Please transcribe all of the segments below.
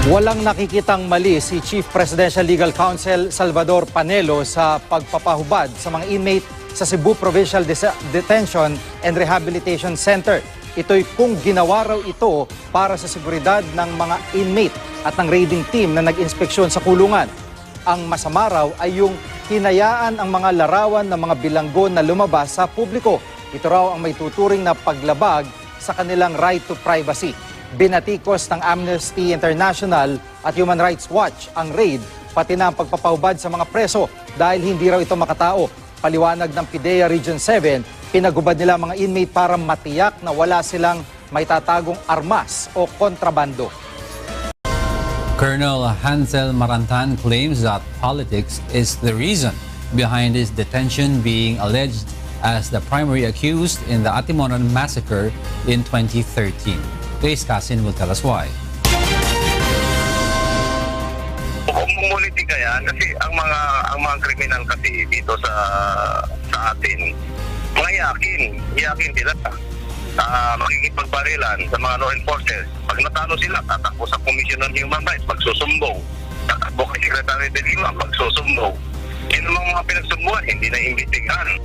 Walang nakikitang mali si Chief Presidential Legal Counsel Salvador Panelo sa pagpapahubad sa mga inmate sa Cebu Provincial Detention and Rehabilitation Center. Ito'y kung ginawa raw ito para sa seguridad ng mga inmate at ng raiding team na nag-inspeksyon sa kulungan. Ang masama raw ay yung hinayaan ang mga larawan ng mga bilanggo na lumabas sa publiko. Ito raw ang may tuturing na paglabag sa kanilang right to privacy. Binatikos ng Amnesty International at Human Rights Watch ang raid, pati na ang pagpapahubad sa mga preso dahil hindi raw ito makatao. Paliwanag ng PIDEA Region 7, pinagubad nila mga inmate para matiyak na wala silang may tatagong armas o kontrabando. Colonel Hansel Marantan claims that politics is the reason behind his detention, being alleged as the primary accused in the Atimonan massacre in 2013. Grace Casin will tell us why. Umulitika yan kasi ang mga kriminal kasi dito sa atin, mga yakin sila. Makikipagbarilan sa mga law enforcers. Pag natalo sila, tatakbo sa Commission on Human Rights, magsusumbong. Tatakbo kay Secretary de Lima, magsusumbong. Yan ang mga pinagsumbuhan, hindi na imbestigahan.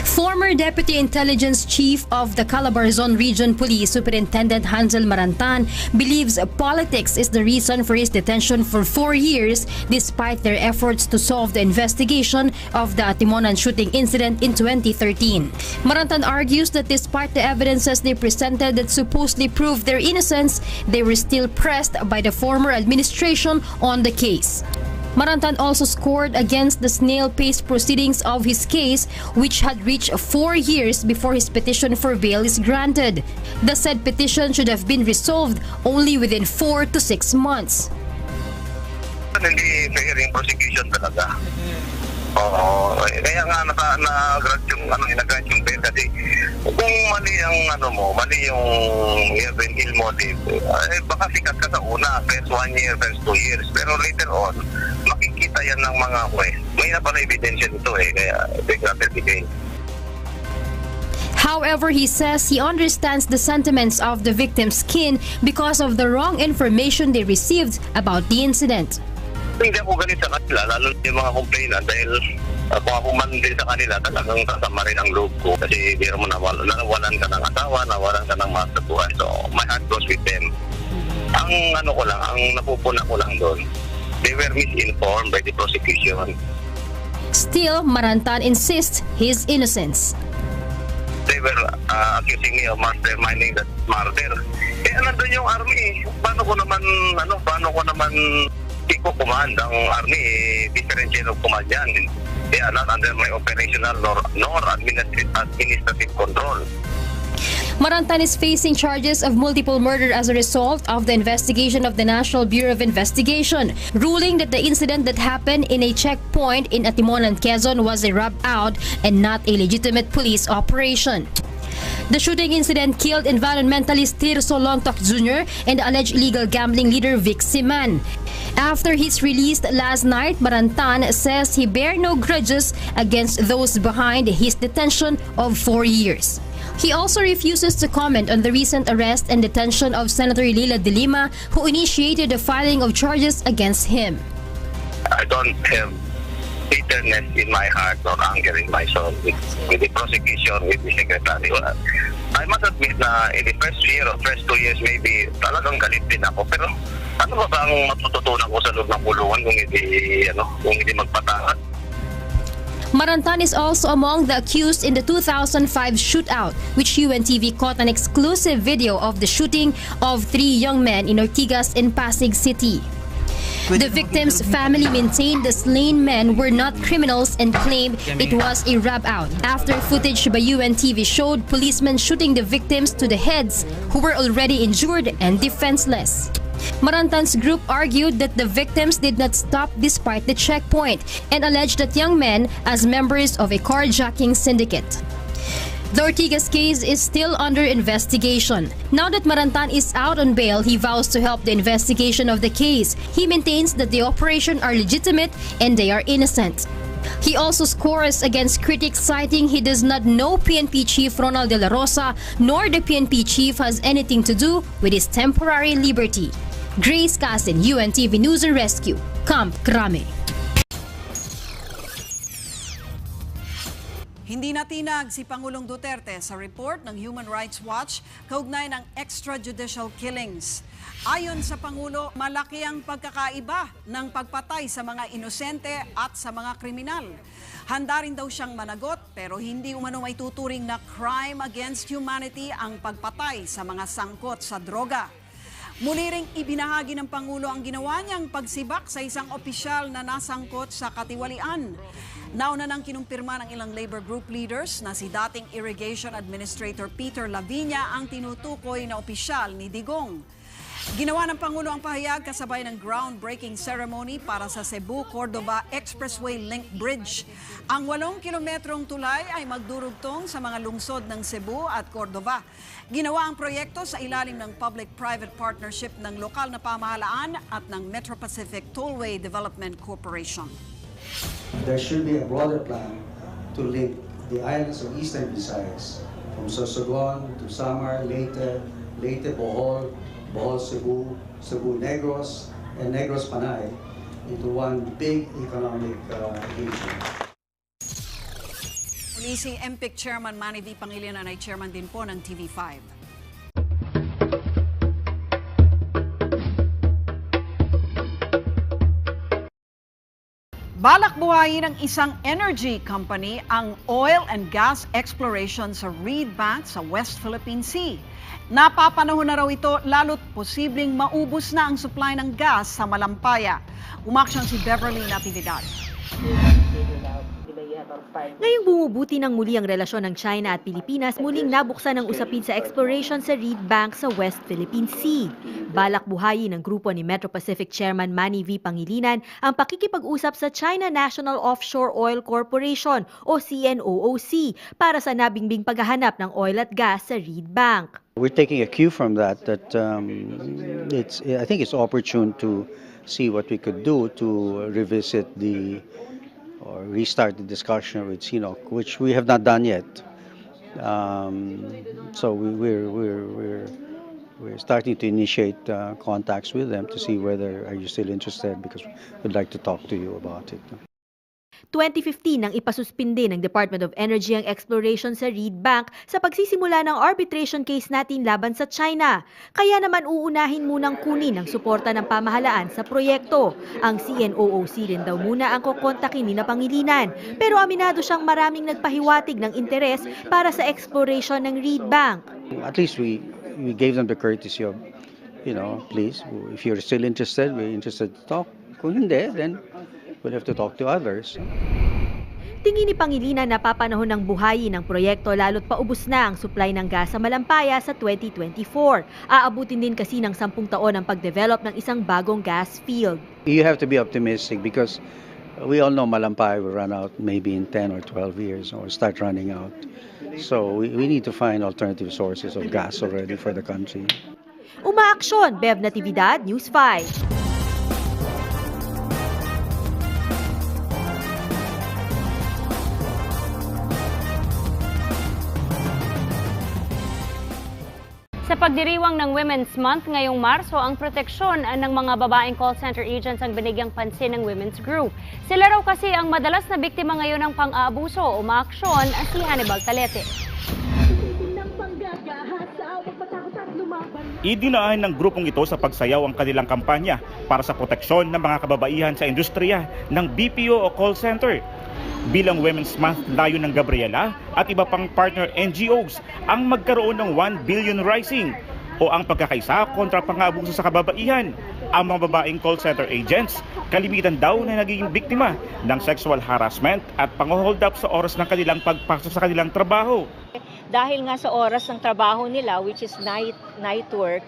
Former Deputy Intelligence Chief of the Calabarzon Region Police Superintendent Hansel Marantan believes politics is the reason for his detention for 4 years despite their efforts to solve the investigation of the Atimonan shooting incident in 2013. Marantan argues that despite the evidences they presented that supposedly proved their innocence, they were still pressed by the former administration on the case. Marantan also scored against the snail-paced proceedings of his case, which had reached 4 years before his petition for bail is granted. The said petition should have been resolved only within 4 to 6 months. Hindi fair yung prosecution talaga. Kaya nga na-grant yung bail kasi kung mali ang mali yung ill motive, baka sikat ka sa una, first 1 year, first 2 years, pero later on, makikita yan ng mga juez. May na pala ebidensya nito kaya bigay. However, he says he understands the sentiments of the victim's kin because of the wrong information they received about the incident. Hindi ako galit sa kanila, lalo yung mga complainant dahil kung ako man din sa kanila, talagang sasama rin ang loob ko. Kasi biro mo nawalan ka ng asawa, nawalan ka ng mga buhay. So, my heart goes with them. Ang ang napupuna ko lang doon, they were misinformed by the prosecution. Still, Marantan insists his innocence. They were accusing me of masterminding that murder. Nandun yung army. Paano ko naman iko-command ang army, different chain of command yan. They are not under my operational nor administrative control. Marantan is facing charges of multiple murder as a result of the investigation of the National Bureau of Investigation, ruling that the incident that happened in a checkpoint in Atimonan, Quezon was a rub-out and not a legitimate police operation. The shooting incident killed environmentalist Tirso Lontoc Jr. and the alleged illegal gambling leader Vic Siman. After his release last night, Marantan says he bear no grudges against those behind his detention of 4 years. He also refuses to comment on the recent arrest and detention of Senator Leila De Lima, who initiated the filing of charges against him. I don't have bitterness in my heart or anger in my soul with the prosecution, with the secretary. I must admit na in the first year or first 2 years maybe talagang galit din ako. Pero ano ba ang matututunan ko sa loob ng kulungan kung hindi magpatakat? Marantan is also among the accused in the 2005 shootout, which UNTV caught an exclusive video of the shooting of 3 young men in Ortigas in Pasig City. The victim's family maintained the slain men were not criminals and claimed it was a rub-out. After footage by UNTV showed policemen shooting the victims to the heads who were already injured and defenseless. Marantan's group argued that the victims did not stop despite the checkpoint and alleged that young men as members of a carjacking syndicate. The Ortigas case is still under investigation. Now that Marantan is out on bail, he vows to help the investigation of the case. He maintains that the operation are legitimate and they are innocent. He also scores against critics, citing he does not know PNP Chief Ronald De La Rosa, nor the PNP Chief has anything to do with his temporary liberty. Grace Casin, UNTV News and Rescue, Camp Crame. Hindi natinag si Pangulong Duterte sa report ng Human Rights Watch kaugnay ng extrajudicial killings. Ayon sa Pangulo, malaki ang pagkakaiba ng pagpatay sa mga inosente at sa mga kriminal. Handa rin daw siyang managot pero hindi umano may tuturing na crime against humanity ang pagpatay sa mga sangkot sa droga. Muli ring ibinahagi ng Pangulo ang ginawa niyang pagsibak sa isang opisyal na nasangkot sa katiwalian. Nauna nang kinumpirma ng ilang labor group leaders na si dating Irrigation Administrator Peter Lavinia ang tinutukoy na opisyal ni Digong. Ginawa ng Pangulo ang pahayag kasabay ng groundbreaking ceremony para sa Cebu-Cordova Expressway Link Bridge. Ang 8 kilometrong tulay ay magdurugtong sa mga lungsod ng Cebu at Cordova. Ginawa ang proyekto sa ilalim ng public-private partnership ng lokal na pamahalaan at ng Metro Pacific Tollway Development Corporation. There should be a broader plan to link the islands of Eastern Visayas from Sorsogon to Samar, Leyte, Bohol, Cebu, Cebu Negros, and Negros Panay into one big economic region. Muli si MPIC Chairman Manny V. Pangilinan ay chairman din po ng TV5. Balak buhayin ng isang energy company ang oil and gas exploration sa Reed Bank sa West Philippine Sea. Napapanahon na raw ito lalo't posibleng maubos na ang supply ng gas sa Malampaya. Umaksyon si Beverly Natividad. Ngayong bumubuti ng muli ang relasyon ng China at Pilipinas, muling nabuksan ang usapin sa exploration sa Reed Bank sa West Philippine Sea. Balak buhayin ng grupo ni Metro Pacific Chairman Manny V. Pangilinan ang pakikipag-usap sa China National Offshore Oil Corporation o CNOOC para sa nabingbing paghahanap ng oil at gas sa Reed Bank. We're taking a cue from that I think it's opportune to see what we could do to revisit or restart the discussion with CNOOC, which we have not done yet. So we're starting to initiate contacts with them to see whether are you still interested, because we'd like to talk to you about it. 2015 nang ipasuspinde ng Department of Energy ang exploration sa Reed Bank sa pagsisimula ng arbitration case natin laban sa China. Kaya naman uunahin munang kunin ang suporta ng pamahalaan sa proyekto. Ang CNOOC rin daw muna ang kukontakin ni na Pangilinan. Pero aminado siyang maraming nagpahiwatig ng interes para sa exploration ng Reed Bank. At least we gave them the courtesy of, please, if you're still interested, we're interested to talk. Kung hindi, then we'll have to talk to others. Tingin ni Pangilinan na papanahon ng buhayin ng proyekto lalo't paubos na ang supply ng gas sa Malampaya sa 2024. Aabutin din kasi ng 10 taon ang pag-develop ng isang bagong gas field. You have to be optimistic because we all know Malampaya will run out maybe in 10 or 12 years or start running out. So we need to find alternative sources of gas already for the country. Umaaksyon, Bev Natividad, News 5. Sa pagdiriwang ng Women's Month ngayong Marso, ang proteksyon ng mga babaeng call center agents ang binigyang pansin ng Women's Group. Sila raw kasi ang madalas na biktima ngayon ng pang-aabuso. Umaaksyon si Hannibal Talete. Idinaan ng grupong ito sa pagsayaw ang kanilang kampanya para sa proteksyon ng mga kababaihan sa industriya ng BPO o call center. Bilang Women's Month, layo ng Gabriela at iba pang partner NGOs ang magkaroon ng 1 billion rising o ang pagkakaisa kontra pang-aabuso sa kababaihan. Ang mga babaeng call center agents, kalimitan daw na nagiging biktima ng sexual harassment at pang-hold up sa oras ng kanilang pagpasok sa kanilang trabaho. Dahil nga sa oras ng trabaho nila, which is night work,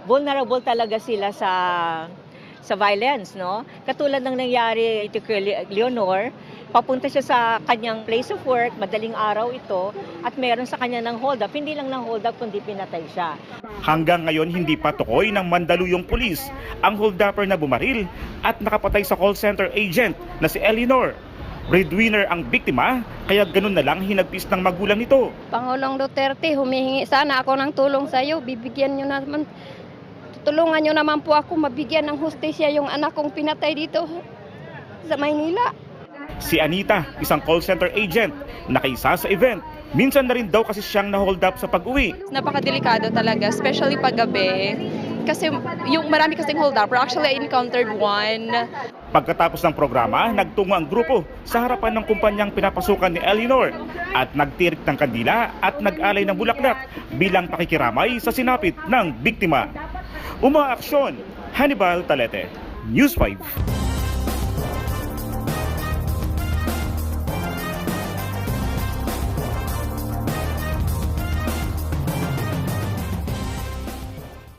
vulnerable talaga sila sa violence, no? Katulad ng nangyari kay Leonor, papunta siya sa kanyang place of work, madaling araw ito, at meron sa kanya ng hold up. Hindi lang ng hold up, kundi pinatay siya. Hanggang ngayon, hindi pa tukoy ng Mandaluyong pulis ang hold-upper na bumaril at nakapatay sa call center agent na si Eleanor. Breadwinner ang biktima, kaya ganun na lang hinagpis ng magulang nito. Pangulong Duterte, humihingi sana ako ng tulong sa iyo. Bibigyan niyo naman tulungan nyo naman po ako mabigyan ng hustisya yung anak kong pinatay dito sa Maynila. Si Anita, isang call center agent, nakaisa sa event. Minsan na rin daw kasi siyang na-hold up sa pag-uwi. Napakadelikado talaga, especially pag gabi. Kasi yung marami kasing hold up. Actually, I encountered one. Pagkatapos ng programa, nagtungo ang grupo sa harapan ng kumpanyang pinapasukan ni Eleanor at nagtirik ng kandila at nag-alay ng bulaklak bilang pakikiramay sa sinapit ng biktima. Umaaksyon, Hannibal Talete, News 5.